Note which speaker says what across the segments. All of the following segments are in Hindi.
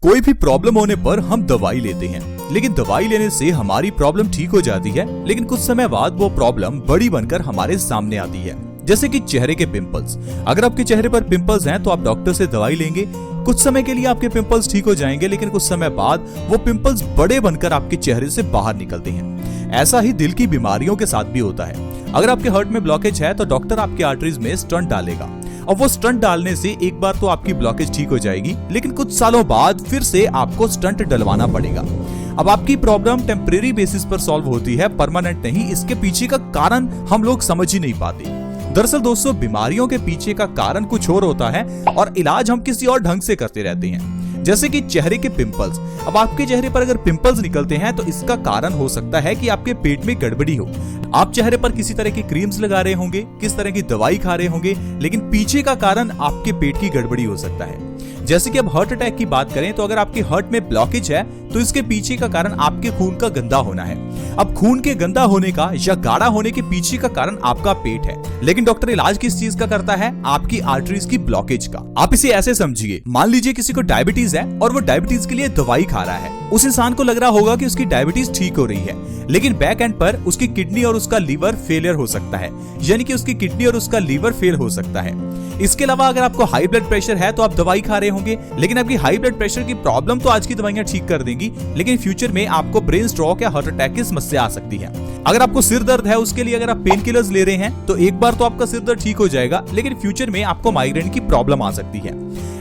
Speaker 1: कोई भी प्रॉब्लम होने पर हम दवाई लेते हैं, लेकिन दवाई लेने से हमारी प्रॉब्लम ठीक हो जाती है, लेकिन कुछ समय बाद वो प्रॉब्लम बड़ी बनकर हमारे सामने आती है। जैसे कि चेहरे के पिंपल्स। अगर आपके चेहरे पर पिंपल्स हैं तो आप डॉक्टर से दवाई लेंगे, कुछ समय के लिए आपके पिंपल्स ठीक हो जाएंगे, लेकिन कुछ समय बाद वो पिंपल्स बड़े बनकर आपके चेहरे से बाहर निकलते हैं। ऐसा ही दिल की बीमारियों के साथ भी होता है। अगर आपके हार्ट में ब्लॉकेज है तो डॉक्टर आपकी आर्टरीज में स्टंट डालेगा, और वो स्टंट डालने से एक बार तो आपकी ब्लॉकेज ठीक हो जाएगी, लेकिन कुछ सालों बाद फिर से आपको स्टंट डलवाना पड़ेगा। अब आपकी प्रॉब्लम टेम्परेरी बेसिस पर सॉल्व होती है, परमानेंट नहीं। इसके पीछे का कारण हम लोग समझ ही नहीं पाते। दरअसल दोस्तों, बीमारियों के पीछे का कारण कुछ और होता है और इलाज हम किसी और ढंग से करते रहते हैं। जैसे कि चेहरे के पिंपल्स। अब आपके चेहरे पर अगर पिंपल्स निकलते हैं तो इसका कारण हो सकता है कि आपके पेट में गड़बड़ी हो। आप चेहरे पर किसी तरह की क्रीम्स लगा रहे होंगे, किस तरह की दवाई खा रहे होंगे, लेकिन पीछे का कारण आपके पेट की गड़बड़ी हो सकता है। जैसे कि अब हार्ट अटैक की बात करें तो अगर आपके हार्ट में ब्लॉकेज है तो इसके पीछे का कारण आपके खून का गंदा होना है। अब खून के गंदा होने का या गाढ़ा होने के पीछे का कारण आपका पेट है, लेकिन डॉक्टर इलाज किस चीज का करता है? आपकी आर्टरीज की ब्लॉकेज का। आप इसे ऐसे समझिए, मान लीजिए किसी को डायबिटीज है और वो डायबिटीज के लिए दवाई खा रहा है। उस इंसान को लग रहा होगा कि उसकी डायबिटीज ठीक हो रही है, लेकिन बैक एंड पर उसकी किडनी और उसका लीवर फेलियर हो सकता है, यानी कि उसकी किडनी और उसका लीवर फेल हो सकता है। इसके अलावा अगर आपको हाई ब्लड प्रेशर है तो आप दवाई खा रहे होंगे, लेकिन आपकी हाई ब्लड प्रेशर की प्रॉब्लम तो आज की दवाइयां ठीक कर देंगी, लेकिन फ्यूचर में आपको ब्रेन स्ट्रोक या हार्ट अटैक की समस्या आ सकती है। अगर आपको सिर दर्द है, उसके लिए अगर आप पेन किलर्स ले रहे हैं तो एक बार तो आपका सिर दर्द ठीक हो जाएगा, लेकिन फ्यूचर में आपको माइग्रेन की प्रॉब्लम आ सकती है।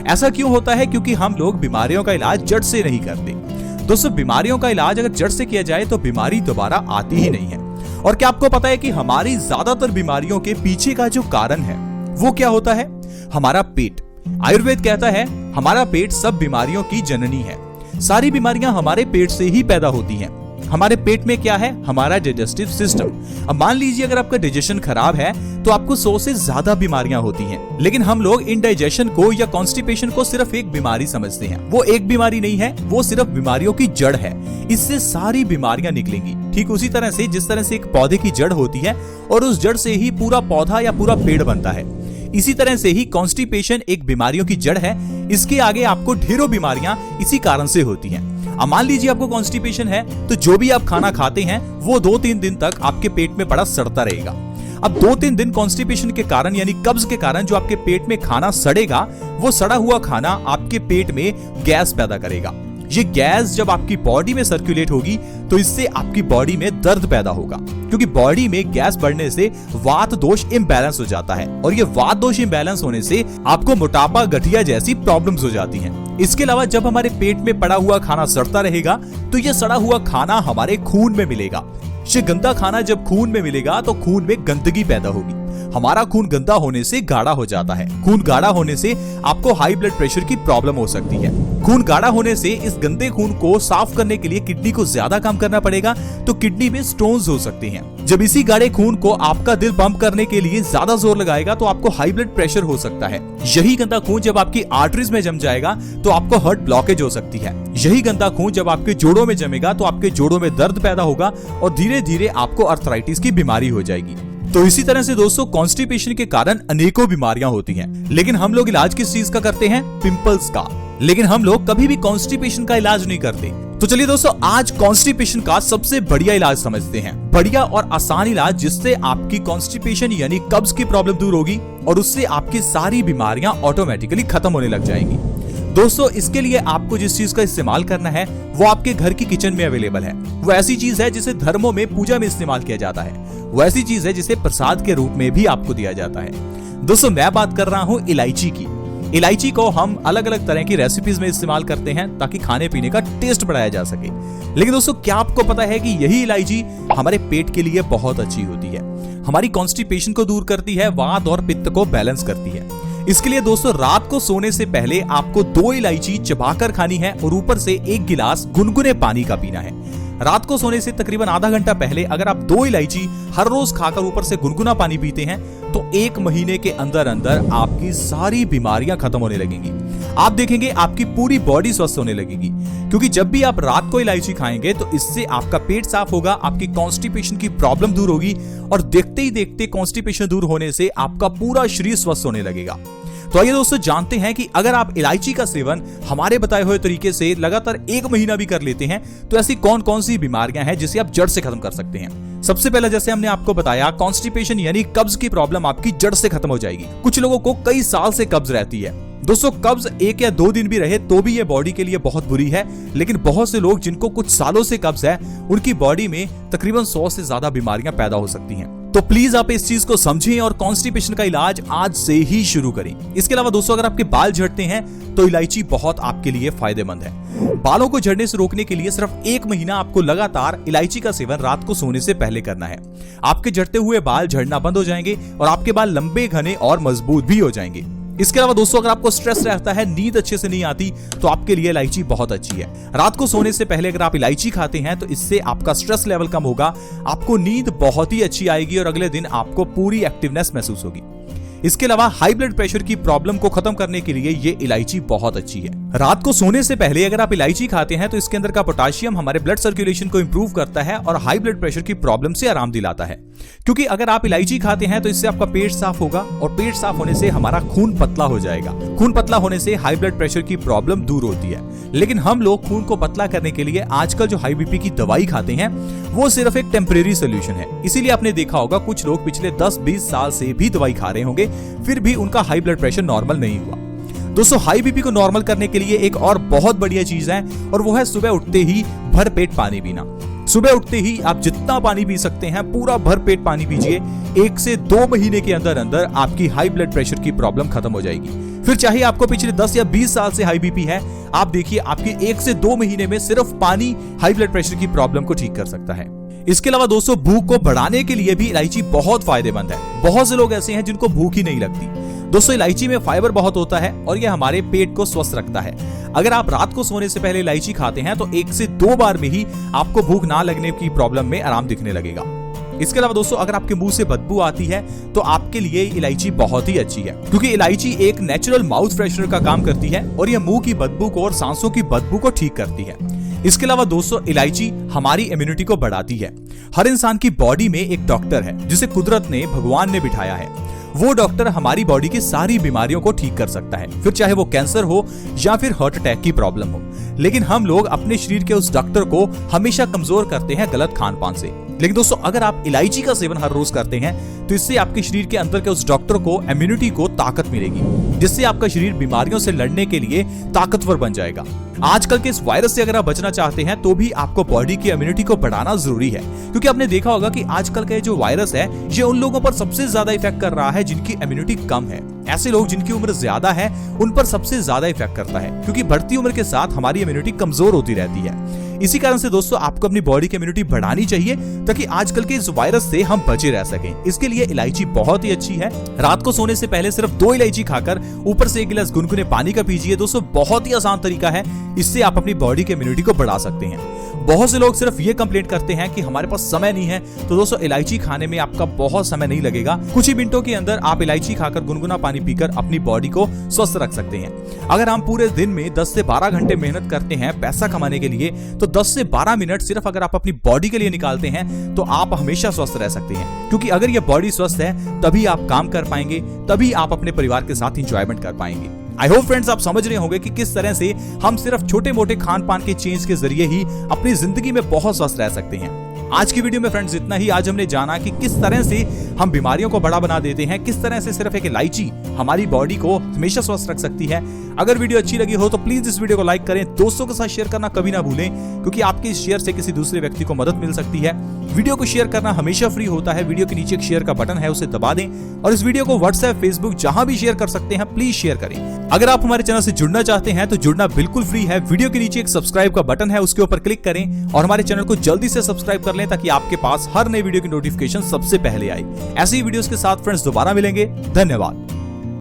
Speaker 1: ऐसा क्यों होता है? क्योंकि हम लोग बीमारियों का इलाज जड़ से नहीं करते। दोस्तों, बीमारियों का इलाज अगर जड़ से किया जाए तो बीमारी दोबारा आती ही नहीं है। और क्या आपको पता है कि हमारी ज्यादातर बीमारियों के पीछे का जो कारण है वो क्या होता है? हमारा पेट। आयुर्वेद कहता है हमारा पेट सब बीमारियों की जननी है। सारी बीमारियां हमारे पेट से ही पैदा होती हैं। हमारे पेट में क्या है? हमारा डाइजेस्टिव सिस्टम। अब मान लीजिए अगर आपका डाइजेशन खराब है तो आपको 100 से ज्यादा बीमारियां होती हैं, लेकिन हम लोग इंडाइजेशन को या कॉन्स्टिपेशन को सिर्फ एक बीमारी समझते हैं। वो एक बीमारी नहीं है, वो सिर्फ बीमारियों की जड़ है। इससे सारी बीमारियां निकलेंगी। ठीक उसी तरह से जिस तरह से एक पौधे की जड़ होती है और उस जड़ से ही पूरा पौधा या पूरा पेड़ बनता है, इसी तरह से ही कॉन्स्टिपेशन एक बीमारियों की जड़ है। इसके आगे आपको ढेरों बीमारियां इसी कारण से होती हैं। अब मान लीजिए आपको कॉन्स्टिपेशन है तो जो भी आप खाना खाते हैं वो 2-3 दिन तक आपके पेट में पड़ा सड़ता रहेगा। अब 2-3 दिन कॉन्स्टिपेशन के कारण यानी कब्ज के कारण जो आपके पेट में खाना सड़ेगा, वो सड़ा हुआ खाना आपके पेट में गैस पैदा करेगा। ये गैस जब आपकी बॉडी में सर्कुलेट होगी तो इससे आपकी बॉडी में दर्द पैदा होगा, क्योंकि बॉडी में गैस बढ़ने से वात दोष इम्बैलेंस हो जाता है, और ये वात दोष इम्बैलेंस होने से आपको मोटापा, गठिया जैसी प्रॉब्लम्स हो जाती हैं। इसके अलावा जब हमारे पेट में पड़ा हुआ खाना सड़ता रहेगा तो ये सड़ा हुआ खाना हमारे खून में मिलेगा। ये गंदा खाना जब खून में मिलेगा तो खून में गंदगी पैदा होगी। हमारा खून गंदा होने से गाढ़ा हो जाता है। खून गाढ़ा होने से आपको हाई ब्लड प्रेशर की प्रॉब्लम हो सकती है। खून गाढ़ा होने से इस गंदे खून को साफ करने के लिए किडनी को ज्यादा काम करना पड़ेगा, तो किडनी में स्टोन्स हो सकते हैं। जब इसी गाढ़े खून को आपका दिल पंप करने के लिए ज्यादा जोर लगाएगा तो आपको हाई ब्लड प्रेशर हो सकता है। यही गंदा खून जब आपकी आर्टरीज में जम जाएगा तो आपको हार्ट ब्लॉकेज हो सकती है। यही गंदा खून जब आपके जोड़ों में जमेगा तो आपके जोड़ों में दर्द पैदा होगा और धीरे धीरे आपको अर्थराइटिस की बीमारी हो जाएगी। तो इसी तरह से दोस्तों, कॉन्स्टिपेशन के कारण अनेकों बीमारियां होती हैं, लेकिन हम लोग इलाज किस चीज का करते हैं? पिंपल्स का। लेकिन हम लोग कभी भी कॉन्स्टिपेशन का इलाज नहीं करते। तो चलिए दोस्तों, आज कॉन्स्टिपेशन का सबसे बढ़िया इलाज समझते हैं। बढ़िया और आसान इलाज जिससे आपकी कॉन्स्टिपेशन यानी कब्ज की प्रॉब्लम दूर होगी और उससे आपकी सारी बीमारियां ऑटोमेटिकली खत्म होने लग जाएंगी। दोस्तों, इसके लिए आपको जिस चीज का इस्तेमाल करना है वो आपके घर की किचन में अवेलेबल है। वो ऐसी चीज है जिसे धर्मों में पूजा में इस्तेमाल किया जाता है। वो ऐसी चीज है जिसे प्रसाद के रूप में भी आपको दिया जाता है। दोस्तों, मैं बात कर रहा हूँ इलायची की। इलायची को हम अलग अलग तरह की रेसिपीज में इस्तेमाल करते हैं ताकि खाने पीने का टेस्ट बढ़ाया जा सके। लेकिन दोस्तों, क्या आपको पता है कि यही इलायची हमारे पेट के लिए बहुत अच्छी होती है? हमारी कॉन्स्टिपेशन को दूर करती है, वात और पित्त को बैलेंस करती है। इसके लिए दोस्तों, रात को सोने से पहले आपको 2 इलायची चबाकर खानी है और ऊपर से 1 गिलास गुनगुने पानी का पीना है। रात को सोने से तकरीबन आधा घंटा पहले अगर आप 2 इलायची हर रोज खाकर ऊपर से गुनगुना पानी पीते हैं तो 1 महीने के अंदर अंदर आपकी सारी बीमारियां खत्म होने लगेंगी। आप देखेंगे आपकी पूरी बॉडी स्वस्थ होने लगेगी, क्योंकि जब भी आप रात को इलायची खाएंगे तो इससे आपका पेट साफ होगा, आपकी कॉन्स्टिपेशन की प्रॉब्लम दूर होगी और देखते ही देखते कॉन्स्टिपेशन दूर होने से आपका पूरा शरीर स्वस्थ होने लगेगा। तो आइए दोस्तों जानते हैं कि अगर आप इलायची का सेवन हमारे बताए हुए तरीके से लगातार 1 महीना भी कर लेते हैं तो ऐसी कौन कौन सी बीमारियां हैं जिसे आप जड़ से खत्म कर सकते हैं। सबसे पहले जैसे हमने आपको बताया, कॉन्स्टिपेशन यानी कब्ज की प्रॉब्लम आपकी जड़ से खत्म हो जाएगी। कुछ लोगों को कई साल से कब्ज रहती है। दोस्तों कब्ज 1 या 2 दिन भी रहे तो भी ये बॉडी के लिए बहुत बुरी है, लेकिन बहुत से लोग जिनको कुछ सालों से कब्ज है उनकी बॉडी में तकरीबन 100 से ज्यादा बीमारियां पैदा हो सकती हैं। तो प्लीज आप इस चीज को समझें और कॉन्स्टिपेशन का इलाज आज से ही शुरू करें। इसके अलावा दोस्तों अगर आपके बाल झड़ते हैं तो इलायची बहुत आपके लिए फायदेमंद है। बालों को झड़ने से रोकने के लिए सिर्फ 1 महीना आपको लगातार इलायची का सेवन रात को सोने से पहले करना है। आपके झड़ते हुए बाल झड़ना बंद हो जाएंगे और आपके बाल लंबे, घने और मजबूत भी हो जाएंगे। इसके अलावा दोस्तों अगर आपको स्ट्रेस रहता है, नींद अच्छे से नहीं आती, तो आपके लिए इलायची बहुत अच्छी है। रात को सोने से पहले अगर आप इलायची खाते हैं तो इससे आपका स्ट्रेस लेवल कम होगा, आपको नींद बहुत ही अच्छी आएगी और अगले दिन आपको पूरी एक्टिवनेस महसूस होगी। इसके अलावा हाई ब्लड प्रेशर की प्रॉब्लम को खत्म करने के लिए ये इलायची बहुत अच्छी है। रात को सोने से पहले अगर आप इलायची खाते हैं तो इसके अंदर का पोटेशियम हमारे ब्लड सर्कुलेशन को इंप्रूव करता है और हाई ब्लड प्रेशर की प्रॉब्लम से आराम दिलाता है। क्योंकि अगर आप इलायची खाते हैं तो इससे आपका पेट साफ होगा और पेट साफ होने से हमारा खून पतला हो जाएगा। खून पतला होने से हाई ब्लड प्रेशर की प्रॉब्लम दूर होती है। लेकिन हम लोग खून को पतला करने के लिए आजकल जो हाई बीपी की दवाई खाते हैं वो सिर्फ एक टेम्परेरी सोल्यूशन है। इसीलिए आपने देखा होगा कुछ लोग पिछले 10-20 साल से भी दवाई खा रहे होंगे, फिर भी उनका हाई ब्लड प्रेशर नॉर्मल नहीं हुआ। दोस्तों हाई बीपी को नॉर्मल करने के लिए एक और बहुत बढ़िया चीज है और वो है सुबह उठते ही भरपेट पानी पीना। सुबह उठते ही आप जितना पानी पी सकते हैं पूरा भरपेट पानी पीजिए। 1 से 2 महीने के अंदर अंदर आपकी हाई ब्लड प्रेशर की प्रॉब्लम खत्म हो जाएगी। फिर चाहे आपको पिछले 10 या 20 साल से हाई बीपी है, आप देखिए आपके 1 से 2 महीने में सिर्फ पानी हाई ब्लड प्रेशर की प्रॉब्लम को ठीक कर सकता है। इसके अलावा दोस्तों भूख को बढ़ाने के लिए भी इलायची बहुत फायदेमंद है। बहुत से लोग ऐसे हैं जिनको भूख ही नहीं लगती। दोस्तों इलायची में फाइबर बहुत होता है और यह हमारे पेट को स्वस्थ रखता है। अगर आप रात को सोने से पहले इलायची खाते हैं तो 1 से 2 बार में ही आपको भूख ना लगने की प्रॉब्लम में आराम दिखने लगेगा। इसके अलावा दोस्तों अगर आपके मुंह से बदबू आती है तो आपके लिए इलायची बहुत ही अच्छी है, क्योंकि इलायची एक नेचुरल माउथ फ्रेशनर का काम करती है और यह मुंह की बदबू को और सांसों की बदबू को ठीक करती है। इसके अलावा दोस्तों इलायची हमारी इम्यूनिटी को बढ़ाती है। हर इंसान की बॉडी में एक डॉक्टर है जिसे कुदरत ने, भगवान ने बिठाया है। वो डॉक्टर हमारी बॉडी की सारी बीमारियों को ठीक कर सकता है, फिर चाहे वो कैंसर हो या फिर हार्ट अटैक की प्रॉब्लम हो। लेकिन हम लोग अपने शरीर के उस डॉक्टर को हमेशा कमजोर करते हैं गलत खान पान से। लेकिन दोस्तों अगर आप इलायची का सेवन हर रोज करते हैं तो इससे आपके शरीर के अंदर के उस डॉक्टर को इम्यूनिटी को ताकत मिलेगी, जिससे आपका शरीर बीमारियों से लड़ने के लिए ताकतवर बन जाएगा। आजकल के इस वायरस से अगर आप बचना चाहते हैं तो भी आपको बॉडी की इम्यूनिटी को बढ़ाना जरूरी है, क्योंकि आपने देखा होगा कि आजकल का जो वायरस है ये उन लोगों पर सबसे ज्यादा इफेक्ट कर रहा है जिनकी इम्यूनिटी कम है। ऐसे लोग जिनकी उम्र ज्यादा है उन पर सबसे ज्यादा इफेक्ट करता है, क्योंकि बढ़ती उम्र के साथ हमारी इम्यूनिटी कमजोर होती रहती है। इसी कारण से दोस्तों आपको अपनी बॉडी की इम्यूनिटी बढ़ानी चाहिए ताकि आजकल के इस वायरस से हम बचे रह सकें। इसके लिए इलायची बहुत ही अच्छी है। रात को सोने से पहले सिर्फ 2 इलायची खाकर ऊपर से 1 गिलास गुनगुने पानी का पीजिए। दोस्तों बहुत ही आसान तरीका है, इससे आप अपनी बॉडी की इम्यूनिटी को बढ़ा सकते हैं। बहुत से लोग सिर्फ ये कंप्लेंट करते हैं कि हमारे पास समय नहीं है, तो दोस्तों इलायची खाने में आपका बहुत समय नहीं लगेगा। कुछ ही मिनटों के अंदर आप इलायची खाकर गुनगुना पानी पीकर अपनी बॉडी को स्वस्थ रख सकते हैं। अगर हम पूरे दिन में 10 से 12 घंटे मेहनत करते हैं पैसा कमाने के लिए, तो 10 से 12 मिनट सिर्फ अगर आप अपनी बॉडी के लिए निकालते हैं तो आप हमेशा स्वस्थ रह सकते हैं। क्योंकि अगर ये बॉडी स्वस्थ है तभी आप काम कर पाएंगे, तभी आप अपने परिवार के साथ एंजॉयमेंट कर पाएंगे। आई होप फ्रेंड्स आप समझ रहे होंगे कि किस तरह से हम सिर्फ छोटे मोटे खान पान के चेंज के जरिए ही अपनी जिंदगी में बहुत स्वस्थ रह सकते हैं। आज की वीडियो में फ्रेंड्स इतना ही। आज हमने जाना कि किस तरह से हम बीमारियों को बड़ा बना देते हैं, किस तरह से सिर्फ एक इलायची हमारी बॉडी को हमेशा स्वस्थ रख सकती है। अगर वीडियो अच्छी लगी हो तो प्लीज इस वीडियो को लाइक करें, दोस्तों के साथ शेयर करना कभी ना भूलें, क्योंकि आपके इस शेयर से किसी दूसरे व्यक्ति को मदद मिल सकती है। वीडियो को शेयर करना हमेशा फ्री होता है। वीडियो के नीचे एक शेयर का बटन है, उसे दबा दें और इस वीडियो को व्हाट्सएप, फेसबुक जहां भी शेयर कर सकते हैं, प्लीज शेयर करें। अगर आप हमारे चैनल से जुड़ना चाहते हैं तो जुड़ना बिल्कुल फ्री है। वीडियो के नीचे एक सब्सक्राइब का बटन है, उसके ऊपर क्लिक करें और हमारे चैनल को जल्दी से सब्सक्राइब कर लें ताकि आपके पास हर नई वीडियो की नोटिफिकेशन सबसे पहले आए। ऐसी वीडियोस के साथ फ्रेंड्स दोबारा मिलेंगे। धन्यवाद।